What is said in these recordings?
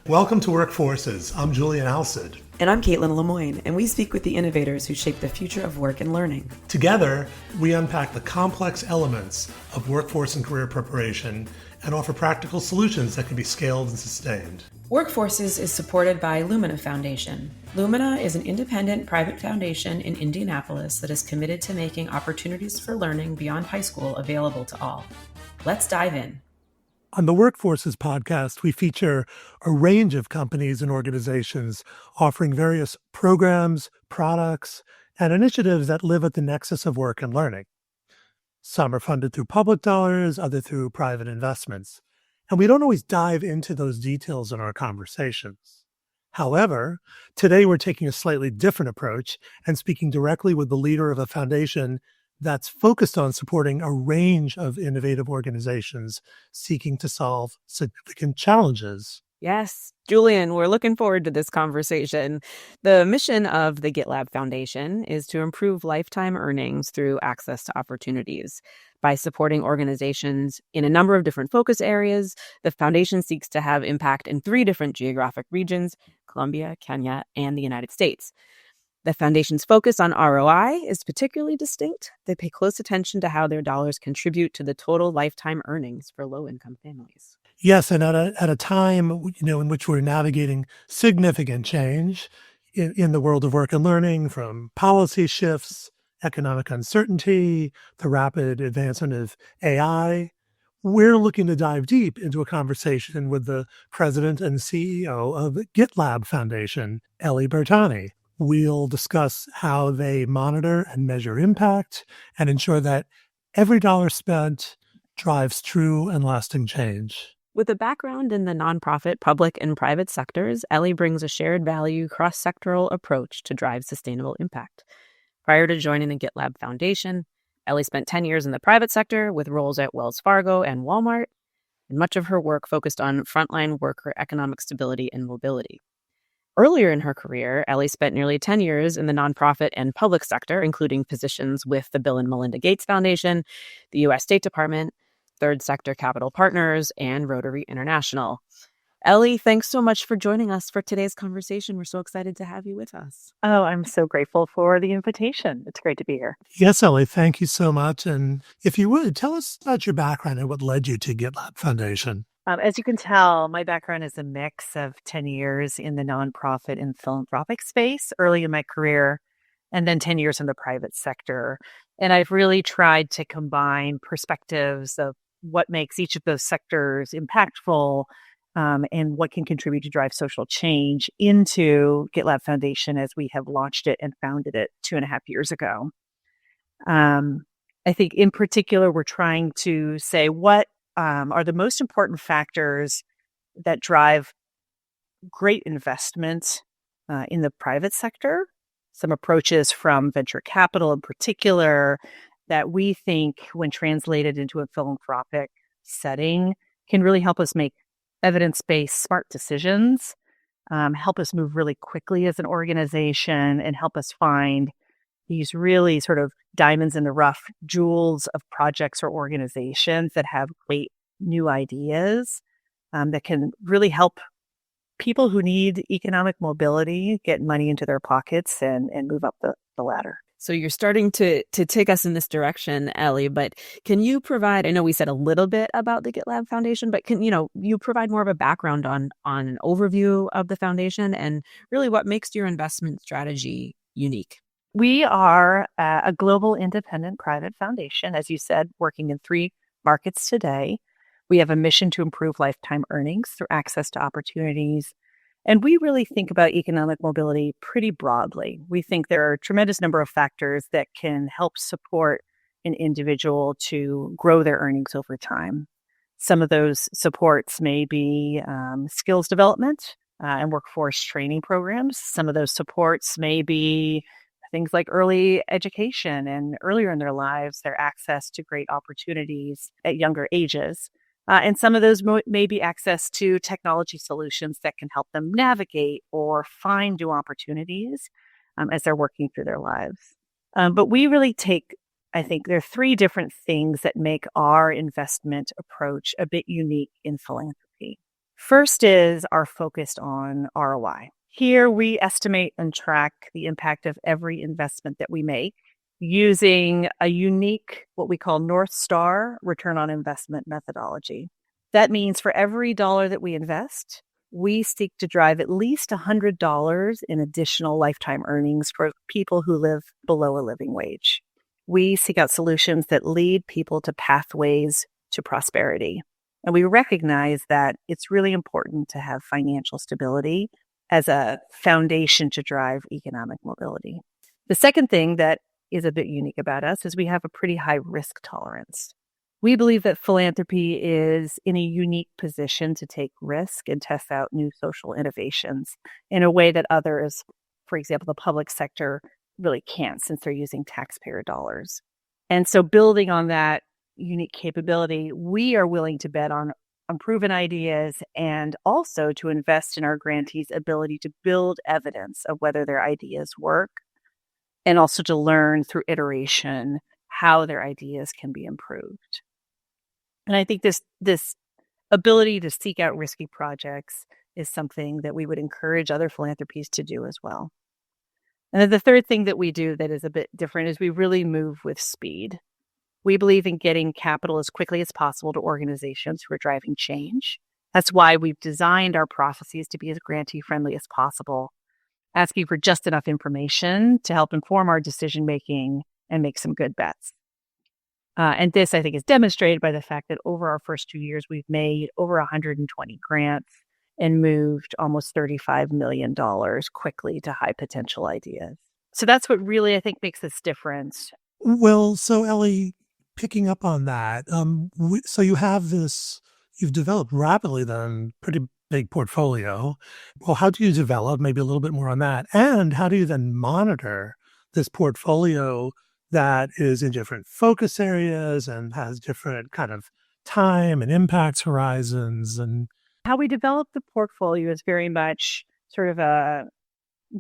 Welcome to Workforces. I'm Julian Alcid. And I'm Caitlin Lemoyne, and we speak with the innovators who shape the future of work and learning. Together, we unpack the complex elements of workforce and career preparation and offer practical solutions that can be scaled and sustained. Workforces is supported by Lumina Foundation. Lumina is an independent private foundation in Indianapolis that is committed to making opportunities for learning beyond high school available to all. Let's dive in. On the Workforces podcast, we feature a range of companies and organizations offering various programs, products, and initiatives that live at the nexus of work and learning. Some are funded through public dollars, others through private investments. And we don't always dive into those details in our conversations. However, today we're taking a slightly different approach and speaking directly with the leader of a foundation that's focused on supporting a range of innovative organizations seeking to solve significant challenges. Yes, Julian, we're looking forward to this conversation. The mission of the GitLab Foundation is to improve lifetime earnings through access to opportunities. By supporting organizations in a number of different focus areas, the foundation seeks to have impact in 3 different geographic regions: Colombia, Kenya, and the United States. The foundation's focus on ROI is particularly distinct. They pay close attention to how their dollars contribute to the total lifetime earnings for low-income families. Yes, and at a time in which we're navigating significant change in the world of work and learning, from policy shifts, economic uncertainty, the rapid advancement of AI, we're looking to dive deep into a conversation with the president and CEO of GitLab Foundation, Ellie Bertani. We'll discuss how they monitor and measure impact and ensure that every dollar spent drives true and lasting change. With a background in the nonprofit, public, and private sectors, Ellie brings a shared value, cross-sectoral approach to drive sustainable impact. Prior to joining the GitLab Foundation, Ellie spent 10 years in the private sector with roles at Wells Fargo and Walmart, and much of her work focused on frontline worker economic stability and mobility. Earlier in her career, Ellie spent nearly 10 years in the nonprofit and public sector, including positions with the Bill and Melinda Gates Foundation, the U.S. State Department, Third Sector Capital Partners, and Rotary International. Ellie, thanks so much for joining us for today's conversation. We're so excited to have you with us. Oh, I'm so grateful for the invitation. It's great to be here. Yes, Ellie, thank you so much. And if you would, tell us about your background and what led you to GitLab Foundation. As you can tell, my background is a mix of 10 years in the nonprofit and philanthropic space early in my career, and then 10 years in the private sector. And I've really tried to combine perspectives of what makes each of those sectors impactful and what can contribute to drive social change into GitLab Foundation as we have launched it and founded it 2.5 years ago. I think in particular, we're trying to say what are the most important factors that drive great investment in the private sector. Some approaches from venture capital in particular that we think, when translated into a philanthropic setting, can really help us make evidence-based smart decisions, help us move really quickly as an organization, and help us find these really sort of diamonds in the rough, jewels of projects or organizations that have great new ideas that can really help people who need economic mobility get money into their pockets and move up the ladder. So you're starting to take us in this direction, Ellie, but can you provide, I know we said a little bit about the GitLab Foundation, but can you provide more of a background on an overview of the foundation and really what makes your investment strategy unique? We are a global independent private foundation, as you said, working in 3 markets today. We have a mission to improve lifetime earnings through access to opportunities. And we really think about economic mobility pretty broadly. We think there are a tremendous number of factors that can help support an individual to grow their earnings over time. Some of those supports may be skills development and workforce training programs. Some of those supports may be things like early education and earlier in their lives, their access to great opportunities at younger ages. And some of those may be access to technology solutions that can help them navigate or find new opportunities as they're working through their lives. But we really take, I think there are 3 different things that make our investment approach a bit unique in philanthropy. First is our focus on ROI. Here we estimate and track the impact of every investment that we make using a unique, what we call North Star return on investment methodology. That means for every dollar that we invest, we seek to drive at least $100 in additional lifetime earnings for people who live below a living wage. We seek out solutions that lead people to pathways to prosperity. And we recognize that it's really important to have financial stability as a foundation to drive economic mobility. The second thing that is a bit unique about us is we have a pretty high risk tolerance. We believe that philanthropy is in a unique position to take risk and test out new social innovations in a way that others, for example, the public sector, really can't since they're using taxpayer dollars. And so building on that unique capability, we are willing to bet on proven ideas and also to invest in our grantees' ability to build evidence of whether their ideas work and also to learn through iteration how their ideas can be improved. And I think this ability to seek out risky projects is something that we would encourage other philanthropies to do as well. And then the third thing that we do that is a bit different is we really move with speed. We believe in getting capital as quickly as possible to organizations who are driving change. That's why we've designed our processes to be as grantee-friendly as possible, asking for just enough information to help inform our decision-making and make some good bets. And this, I think, is demonstrated by the fact that over our first 2 years, we've made over 120 grants and moved almost $35 million quickly to high potential ideas. So that's what really, I think, makes us different. Well, so Ellie, picking up on that, so you've developed rapidly then, pretty big portfolio. Well, how do you develop, maybe a little bit more on that, and how do you then monitor this portfolio that is in different focus areas and has different kind of time and impact horizons? And how we develop the portfolio is very much sort of a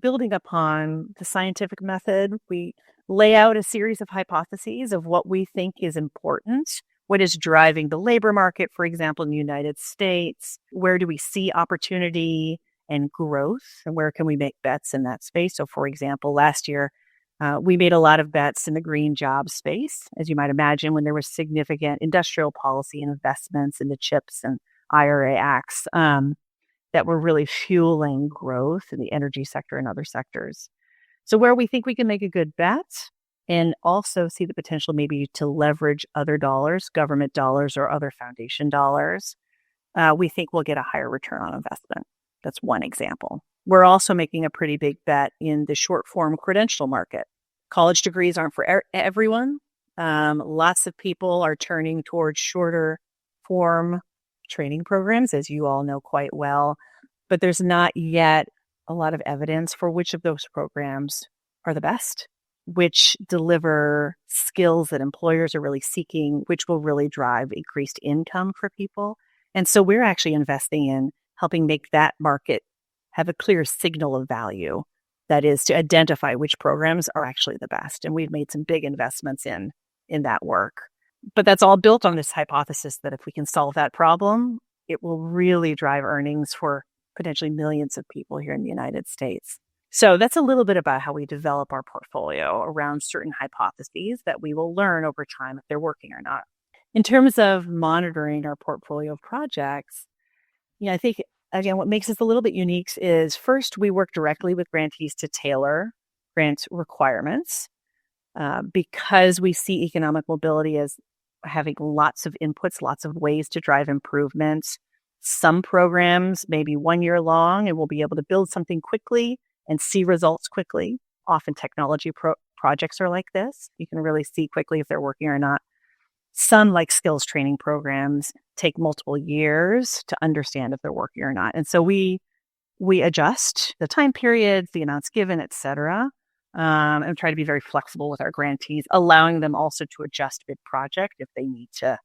building upon the scientific method. We lay out a series of hypotheses of what we think is important, what is driving the labor market, for example, in the United States, where do we see opportunity and growth, and where can we make bets in that space? So, for example, last year, we made a lot of bets in the green job space, as you might imagine, when there was significant industrial policy and investments in the CHIPS and IRA acts that were really fueling growth in the energy sector and other sectors. So where we think we can make a good bet and also see the potential maybe to leverage other dollars, government dollars or other foundation dollars, we think we'll get a higher return on investment. That's one example. We're also making a pretty big bet in the short form credential market. College degrees aren't for everyone. Lots of people are turning towards shorter form training programs, as you all know quite well, but there's not yet a lot of evidence for which of those programs are the best, which deliver skills that employers are really seeking, which will really drive increased income for people. And so we're actually investing in helping make that market have a clear signal of value, that is to identify which programs are actually the best. And we've made some big investments in that work. But that's all built on this hypothesis that if we can solve that problem, it will really drive earnings for potentially millions of people here in the United States. So that's a little bit about how we develop our portfolio around certain hypotheses that we will learn over time if they're working or not. In terms of monitoring our portfolio of projects, I think, again, what makes us a little bit unique is first, we work directly with grantees to tailor grant requirements because we see economic mobility as having lots of inputs, lots of ways to drive improvements. Some programs may be 1 year long and we'll be able to build something quickly and see results quickly. Often technology projects are like this. You can really see quickly if they're working or not. Some, like skills training programs, take multiple years to understand if they're working or not. And so we adjust the time periods, the amounts given, et cetera, and try to be very flexible with our grantees, allowing them also to adjust mid-project if they need to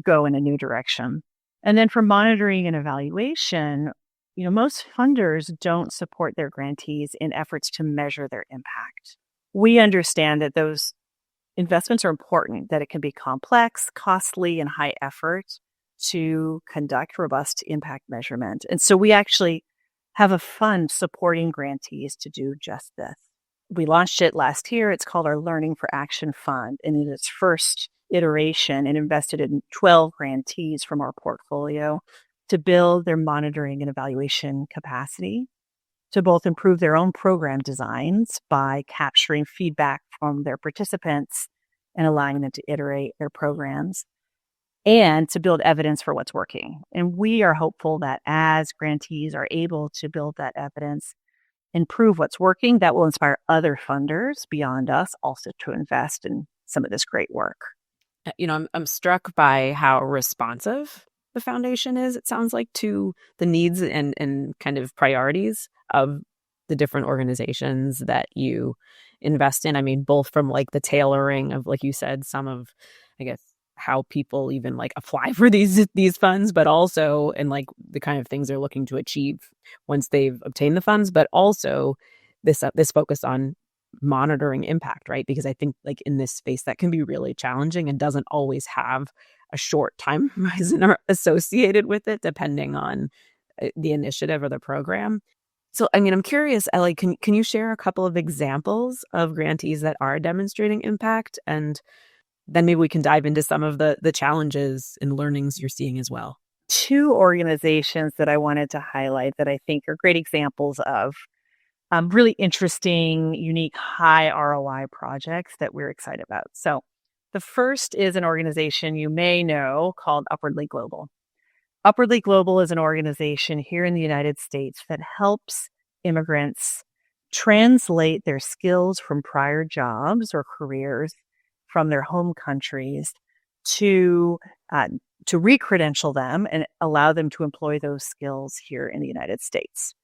go in a new direction. And then for monitoring and evaluation, most funders don't support their grantees in efforts to measure their impact. We understand that those investments are important, that it can be complex, costly, and high effort. to conduct robust impact measurement. And so we actually have a fund supporting grantees to do just this. We launched it last year. It's called our Learning for Action Fund. And in its first iteration, it invested in 12 grantees from our portfolio to build their monitoring and evaluation capacity, to both improve their own program designs by capturing feedback from their participants and allowing them to iterate their programs, and to build evidence for what's working. And we are hopeful that as grantees are able to build that evidence and prove what's working, that will inspire other funders beyond us also to invest in some of this great work. I'm struck by how responsive the foundation is, it sounds like, to the needs and kind of priorities of the different organizations that you invest in. I mean, both from like the tailoring of, like you said, some of, I guess, how people even like apply for these funds, but also in like the kind of things they're looking to achieve once they've obtained the funds, but also this focus on monitoring impact, right? Because I think like in this space that can be really challenging and doesn't always have a short time horizon associated with it, depending on the initiative or the program. So, I mean, I'm curious, Ellie, can you share a couple of examples of grantees that are demonstrating impact? And then maybe we can dive into some of the challenges and learnings you're seeing as well. Two organizations that I wanted to highlight that I think are great examples of really interesting, unique, high ROI projects that we're excited about. So the first is an organization you may know called Upwardly Global. Upwardly Global is an organization here in the United States that helps immigrants translate their skills from prior jobs or careers from their home countries to re-credential them and allow them to employ those skills here in the United States.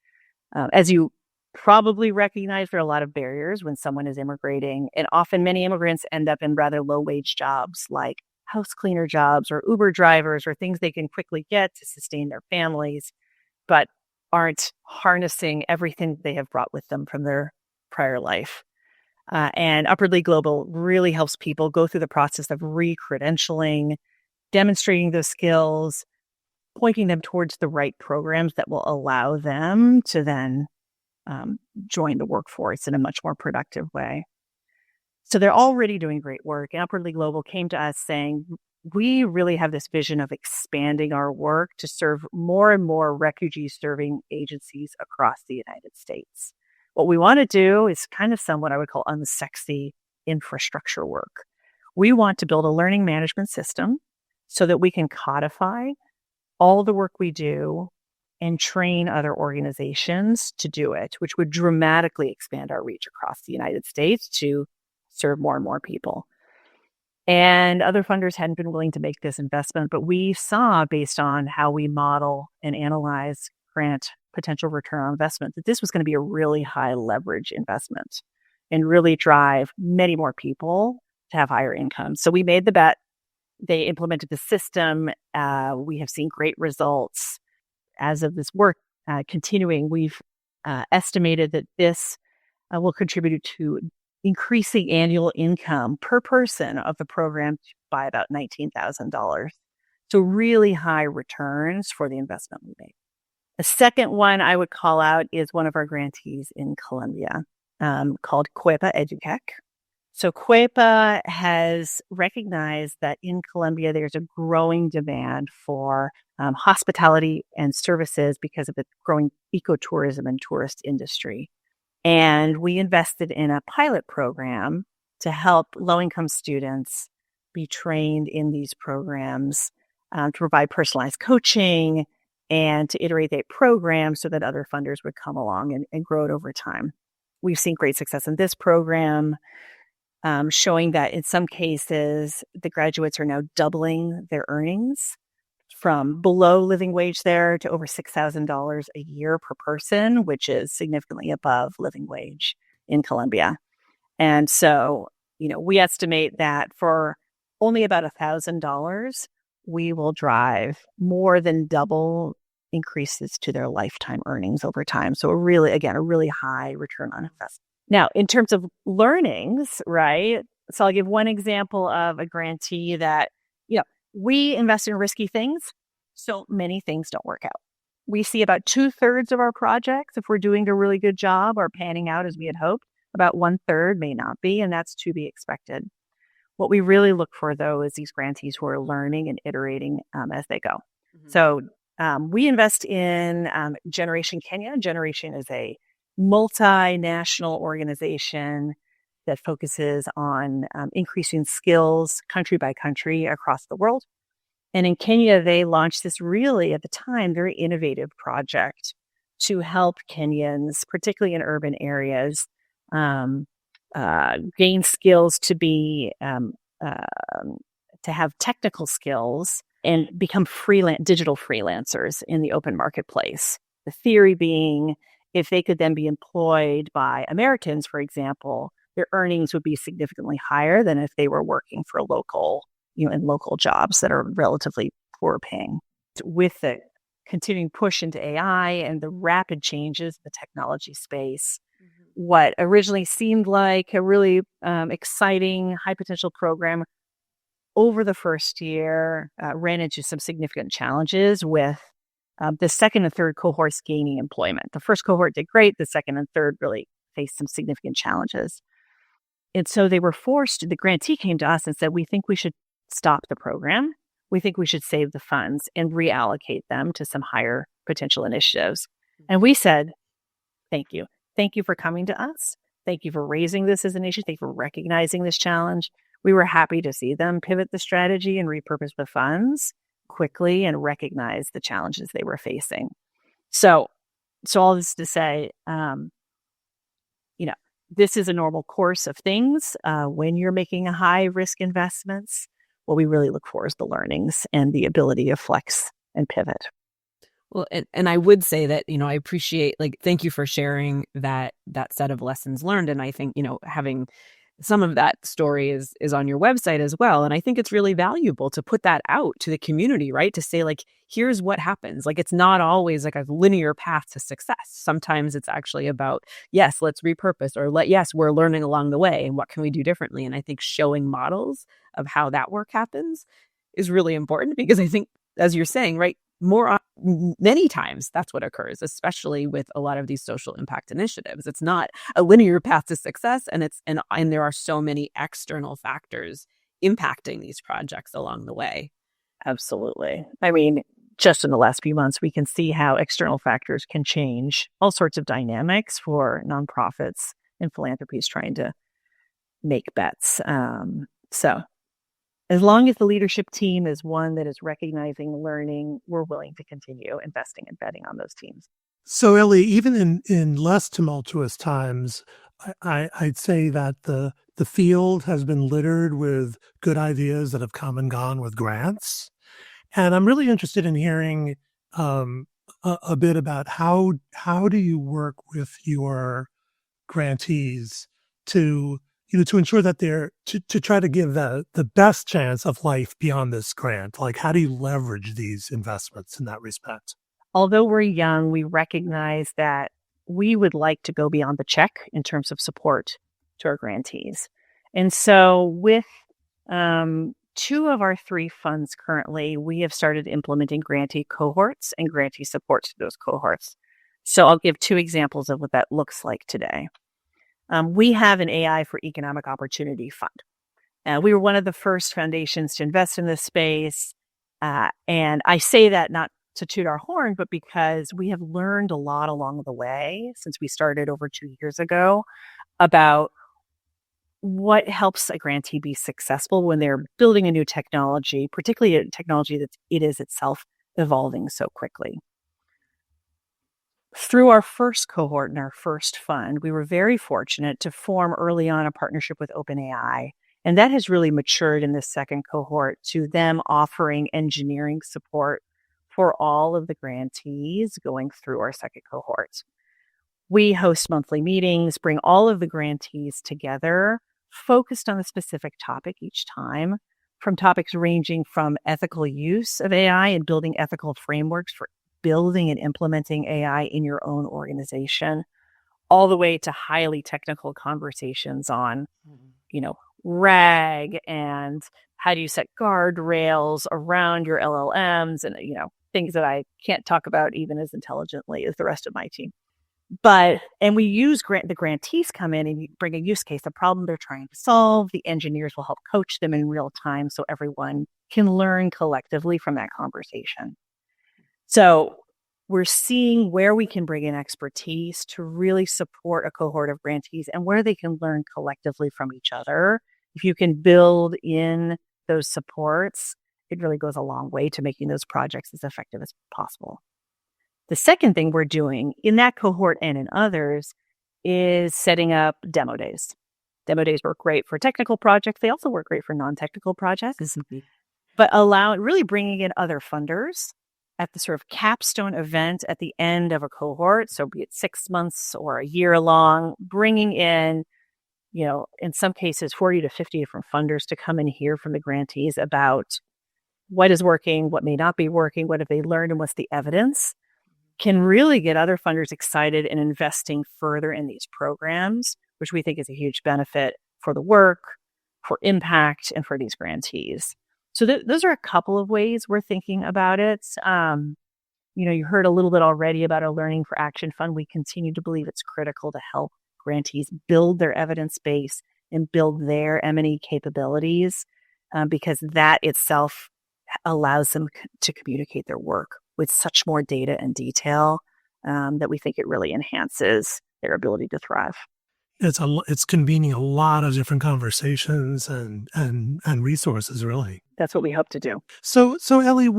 As you probably recognize, there are a lot of barriers when someone is immigrating, and often many immigrants end up in rather low-wage jobs like house cleaner jobs or Uber drivers or things they can quickly get to sustain their families, but aren't harnessing everything they have brought with them from their prior life. And Upwardly Global really helps people go through the process of re-credentialing, demonstrating those skills, pointing them towards the right programs that will allow them to then join the workforce in a much more productive way. So they're already doing great work. And Upwardly Global came to us saying, we really have this vision of expanding our work to serve more and more refugee-serving agencies across the United States. What we want to do is kind of somewhat I would call unsexy infrastructure work. We want to build a learning management system so that we can codify all the work we do and train other organizations to do it, which would dramatically expand our reach across the United States to serve more and more people. And other funders hadn't been willing to make this investment, but we saw, based on how we model and analyze grant potential return on investment, that this was going to be a really high leverage investment and really drive many more people to have higher incomes. So we made the bet. They implemented the system. We have seen great results. As of this work continuing, we've estimated that this will contribute to increasing annual income per person of the program by about $19,000. So really high returns for the investment we made. A second one I would call out is one of our grantees in Colombia called Cuepa Educec. So Cuepa has recognized that in Colombia, there's a growing demand for hospitality and services because of the growing ecotourism and tourist industry. And we invested in a pilot program to help low-income students be trained in these programs to provide personalized coaching and to iterate their program so that other funders would come along and grow it over time. We've seen great success in this program, showing that in some cases, the graduates are now doubling their earnings from below living wage there to over $6,000 a year per person, which is significantly above living wage in Colombia. And so, we estimate that for only about $1,000, we will drive more than double increases to their lifetime earnings over time. So a really high return on investment. Now, in terms of learnings, right? So I'll give one example of a grantee that, we invest in risky things, So many things don't work out. We see about 2/3 of our projects, if we're doing a really good job, are panning out as we had hoped. About 1/3 may not be, and that's to be expected. What we really look for, though, is these grantees who are learning and iterating as they go. Mm-hmm. So we invest in Generation Kenya. Generation is a multinational organization that focuses on increasing skills country by country across the world. And in Kenya, they launched this really, at the time, very innovative project to help Kenyans, particularly in urban areas, gain skills to be to have technical skills and become digital freelancers in the open marketplace. The theory being, if they could then be employed by Americans, for example, their earnings would be significantly higher than if they were working for in local jobs that are relatively poor paying. With the continuing push into AI and the rapid changes in the technology space, what originally seemed like a really exciting, high potential program over the first year ran into some significant challenges with the second and third cohorts gaining employment. The first cohort did great. The second and third really faced some significant challenges. And so they were forced, the grantee came to us and said, we think we should stop the program. We think we should save the funds and reallocate them to some higher potential initiatives. And we said, thank you. Thank you for coming to us. Thank you for raising this as an issue. Thank you for recognizing this challenge. We were happy to see them pivot the strategy and repurpose the funds quickly and recognize the challenges they were facing. So all this to say, this is a normal course of things. When you're making a high risk investments, what we really look for is the learnings and the ability to flex and pivot. Well, and I would say that, I appreciate, thank you for sharing that set of lessons learned. And I think, having some of that story is on your website as well. And I think it's really valuable to put that out to the community, right? To say, here's what happens. It's not always a linear path to success. Sometimes it's actually about, yes, let's repurpose, or yes, we're learning along the way and what can we do differently? And I think showing models of how that work happens is really important, because I think, as you're saying, right, many times that's what occurs, especially with a lot of these social impact initiatives. It's not a linear path to success, and there are so many external factors impacting these projects along the way. Absolutely. I mean, just in the last few months, we can see how external factors can change all sorts of dynamics for nonprofits and philanthropies trying to make bets. So as long as the leadership team is one that is recognizing learning, we're willing to continue investing and betting on those teams. So, Ellie, even in less tumultuous times, I'd say that the field has been littered with good ideas that have come and gone with grants. And I'm really interested in hearing a bit about how do you work with your grantees to ensure that they're to try to give the best chance of life beyond this grant. How do you leverage these investments in that respect? Although we're young, we recognize that we would like to go beyond the check in terms of support to our grantees. And so with 2 of our 3 funds currently, we have started implementing grantee cohorts and grantee support to those cohorts. So I'll give 2 examples of what that looks like today. We have an AI for Economic Opportunity Fund. We were one of the first foundations to invest in this space. And I say that not to toot our horn, but because we have learned a lot along the way since we started over 2 years ago about what helps a grantee be successful when they're building a new technology, particularly a technology that it is itself evolving so quickly. Through our first cohort in our first fund, we were very fortunate to form early on a partnership with OpenAI. And that has really matured in this second cohort to them offering engineering support for all of the grantees going through our second cohort. We host monthly meetings, bring all of the grantees together, focused on a specific topic each time, from topics ranging from ethical use of AI and building ethical frameworks for building and implementing AI in your own organization, all the way to highly technical conversations on, RAG and how do you set guardrails around your LLMs and, things that I can't talk about even as intelligently as the rest of my team. And we use the grantees come in and you bring a use case, a problem they're trying to solve. The engineers will help coach them in real time so everyone can learn collectively from that conversation. So we're seeing where we can bring in expertise to really support a cohort of grantees and where they can learn collectively from each other. If you can build in those supports, it really goes a long way to making those projects as effective as possible. The second thing we're doing in that cohort and in others is setting up demo days. Demo days work great for technical projects. They also work great for non-technical projects, but really bringing in other funders at the sort of capstone event at the end of a cohort. So be it 6 months or a year long, bringing in, in some cases, 40 to 50 different funders to come and hear from the grantees about what is working, what may not be working, what have they learned, and what's the evidence, can really get other funders excited and investing further in these programs, which we think is a huge benefit for the work, for impact, and for these grantees. So those are a couple of ways we're thinking about it. You heard a little bit already about a Learning for Action Fund. We continue to believe it's critical to help grantees build their evidence base and build their M&E capabilities because that itself allows them to communicate their work with such more data and detail that we think it really enhances their ability to thrive. It's convening a lot of different conversations and resources, really. That's what we hope to do. So Ellie,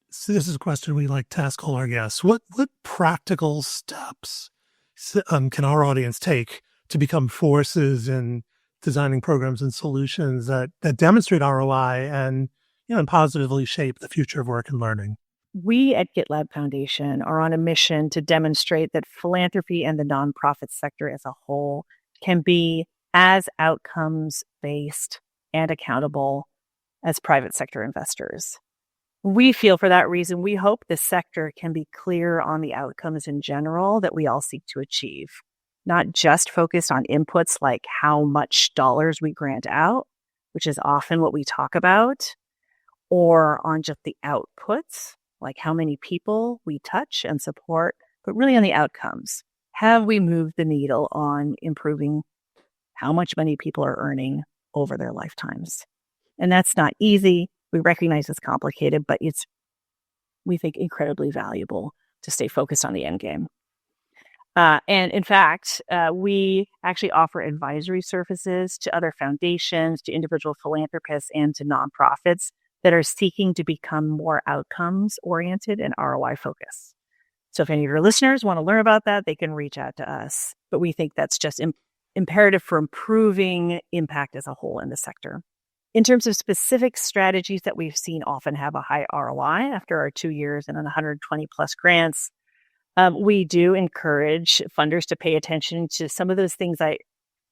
this is a question we like to ask all our guests. What practical steps can our audience take to become forces in designing programs and solutions that demonstrate ROI and positively shape the future of work and learning? We at GitLab Foundation are on a mission to demonstrate that philanthropy and the nonprofit sector as a whole can be as outcomes-based and accountable as private sector investors. We feel for that reason, we hope the sector can be clear on the outcomes in general that we all seek to achieve, not just focused on inputs like how much dollars we grant out, which is often what we talk about, or on just the outputs, like how many people we touch and support, but really on the outcomes. Have we moved the needle on improving how much money people are earning over their lifetimes? And that's not easy. We recognize it's complicated, but it's, we think, incredibly valuable to stay focused on the end game. And in fact, we actually offer advisory services to other foundations, to individual philanthropists, and to nonprofits that are seeking to become more outcomes oriented and ROI focused. So if any of your listeners want to learn about that, they can reach out to us. But we think that's just imperative for improving impact as a whole in the sector. In terms of specific strategies that we've seen often have a high ROI after our 2 years and 120 plus grants, we do encourage funders to pay attention to some of those things I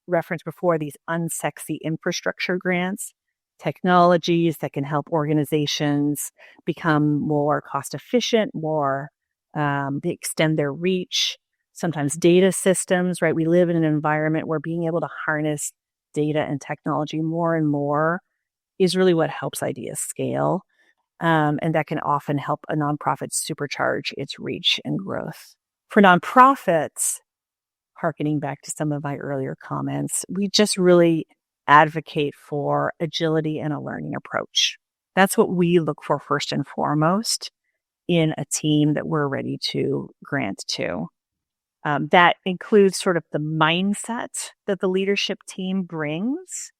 referenced before, these unsexy infrastructure grants, technologies that can help organizations become more cost efficient, they extend their reach, sometimes data systems, right? We live in an environment where being able to harness data and technology more and more is really what helps ideas scale. And that can often help a nonprofit supercharge its reach and growth. For nonprofits, hearkening back to some of my earlier comments, we just really advocate for agility and a learning approach. That's what we look for first and foremost in a team that we're ready to grant to. That includes sort of the mindset that the leadership team brings.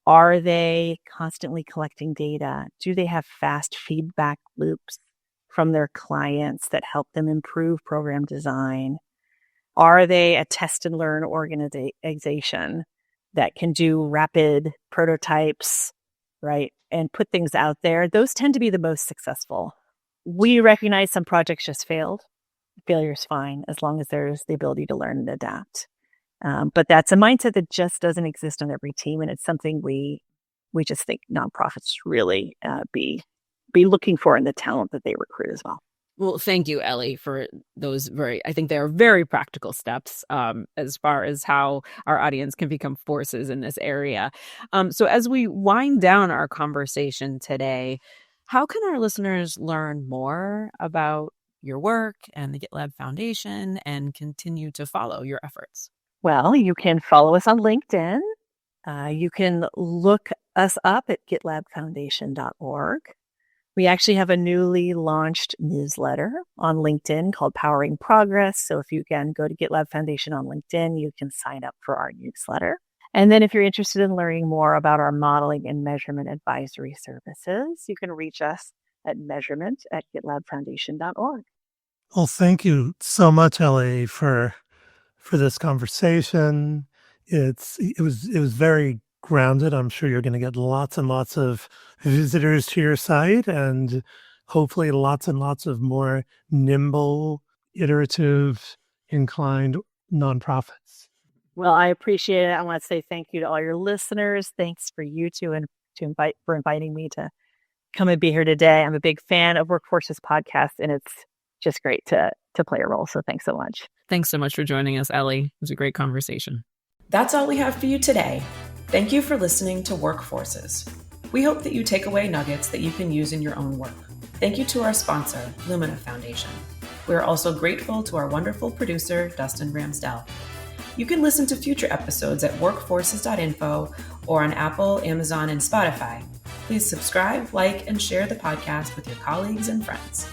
Are they constantly collecting data? Do they have fast feedback loops from their clients that help them improve program design? Are they a test and learn organization that can do rapid prototypes, right, and put things out there? Those tend to be the most successful. We recognize some projects just failed. Failure is fine as long as there's the ability to learn and adapt. But that's a mindset that just doesn't exist on every team, and it's something we just think nonprofits really be looking for in the talent that they recruit as well. Well, thank you, Ellie, for those I think they are very practical steps as far as how our audience can become forces in this area. So as we wind down our conversation today, How can our listeners learn more about your work and the GitLab Foundation and continue to follow your efforts? Well, you can follow us on LinkedIn. You can look us up at gitlabfoundation.org. We actually have a newly launched newsletter on LinkedIn called Powering Progress. So if you again go to GitLab Foundation on LinkedIn, you can sign up for our newsletter. And then if you're interested in learning more about our modeling and measurement advisory services, you can reach us at measurement@gitlabfoundation.org. Well, thank you so much, Ellie, for this conversation. It was very grounded. I'm sure you're going to get lots and lots of visitors to your site, and hopefully lots and lots of more nimble, iterative, inclined nonprofits. Well, I appreciate it. I want to say thank you to all your listeners. Thanks for you two and for inviting me to come and be here today. I'm a big fan of Workforce's podcast, and it's just great to play a role. So thanks so much. Thanks so much for joining us, Ellie. It was a great conversation. That's all we have for you today. Thank you for listening to Workforces. We hope that you take away nuggets that you can use in your own work. Thank you to our sponsor, Lumina Foundation. We are also grateful to our wonderful producer, Dustin Ramsdell. You can listen to future episodes at workforces.info or on Apple, Amazon, and Spotify. Please subscribe, like, and share the podcast with your colleagues and friends.